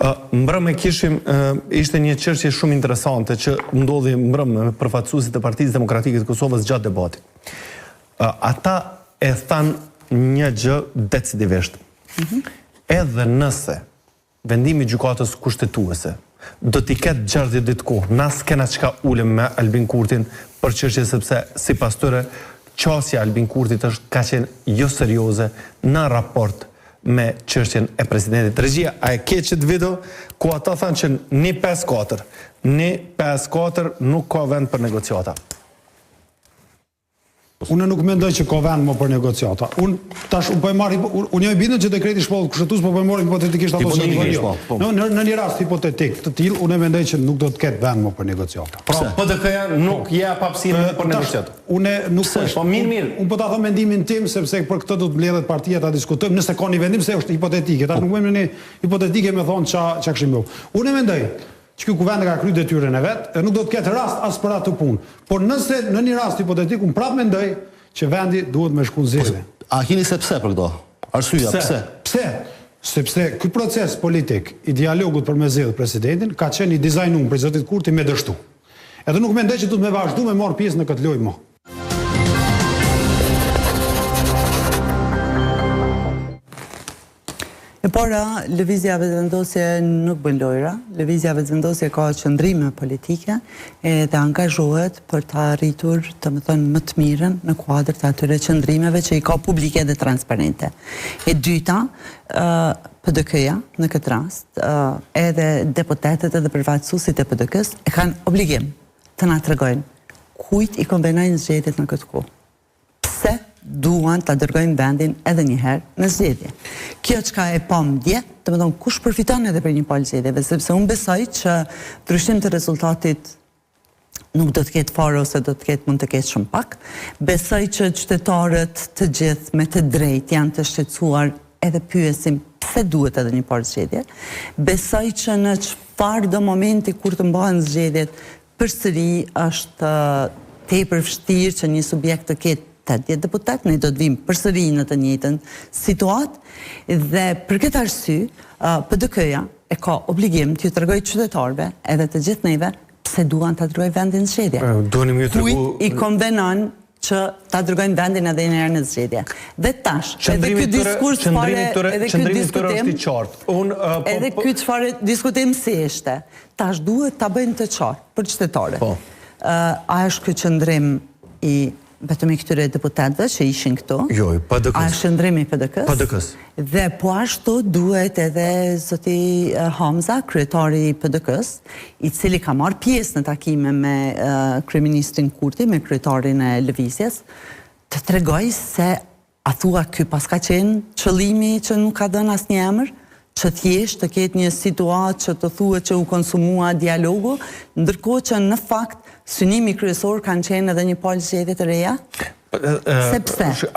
Mbrëmë kishim, ishte një çështje shumë interesante që ndodhi mbrëmë me përfaqësuesit e Partisë Demokratike të Kosovës gjatë debatit. Ata e thanë një gjë decidivisht. Edhe nëse vendimi i gjykatës kushtetuese do t'i ketë 60 ditë kohë, na s'kena çka ulem me Albin Kurtin për çështje sepse sipas tyre qasja e Albin Kurtit është ka qenë jo serioze në raport me çështjen e presidentit. Regjia, a e ke qëtë video ku ata thanë që një 5-4 nuk ka vend për negociata? Unë nuk mendoj që ka vend më për negociata. Unë jam i bindur që dekreti shpallët kushtetues po po marr hipotetikisht ato që në një rast hipotetik të tillë, unë mendoj që nuk do të ketë vend më për negociata. Pra, PDK-ja nuk jep hapësirë për negociata. Unë nuk po mirë. Unë po ta them mendimin tim sepse për këtë do të mbledhet partia ta diskutojmë nëse ka një vendim se është hipotetike. Ta nuk bëjmë në hipotetike me thonë ç'a kishim bëu. Unë mendoj që ky kuvend ka kryer detyrën e vet, e nuk do të ketë rast as për atë punë. Por nëse në një rast hipotetik unë prapë mendoj që vendi duhet me shku në zgjedhje. A keni se pse për këto? Arsyeja pse? Pse? Sepse ky proces politik i dialogut për me zgjedhë presidentin ka qenë i dizajnuar për zotit Kurti me dështu. Edhe nuk mendoj që duhet me vazhdu me marr pjesë në këtë lojë më. E para, lëvizja vetëvendosje nuk bën lojra, lëvizja vetëvendosje ka qëndrime politike dhe angazhohet për të arritur të më thënë më të mirën në kuadër të atyre qëndrimeve që i ka publike dhe transparente. E dyta, PDK-ja në këtë rast, edhe deputetet edhe përfaqësuesit e PDK-s e kanë obligim të na tregojnë kujt i konvenojnë zgjedhjet në këtë kohë. Pse duan ta dërgojnë vendin edhe një herë në zgjedhje. Kjo çka e pam dje, domethënë kush përfiton edhe për një palë zgjedhjeve, sepse unë besoj që ndryshim të rezultatit nuk do të ketë fare ose mund të ketë shumë pak. Besoj që qytetarët të gjithë me të drejtë janë të shqetësuar edhe pyesin pse duhet edhe një palë zgjedhje. Besoj që në çfarë do momenti kur të mbahen zgjedhjet, përsëri është tepër vështirë që një subjekt të ketë 80 deputat, ne do të vim përsëri në të njëjtën situatë dhe për këtë arsye PDK-ja e ka obligim t'ju tregojë qytetarëve edhe të gjithë neve pse duan ta dërgojnë vendin në zgjedhje. Kujt i konvenon që ta dërgojnë vendin edhe një herë në zgjedhje. Dhe tash, edhe ky diskurs fare, edhe ky diskutim edhe ky çfarë diskutim si ishte. Tash duhet ta bëjnë të qartë për qytetarët. A është ky qëndrim i vetëm i këtyre deputatëve që ishin këtu? Jo, PDK-s. A është qëndrimi i PDK-s? Dhe po ashtu duhet edhe zoti Hamza, kryetari i PDK-s, i cili ka marrë pjesë në takime me kryeministrin Kurti, me kryetarin e lëvizjes, të tregoj se a thua ky pas ka qenë qëllimi që nuk ka dhënë asnjë emër, që thjesht të ketë një situatë që të thuhet që u konsumua dialogu, ndërkohë që në fakt synimi kryesor kanë qenë edhe një palë zgjedhje të reja? Sepse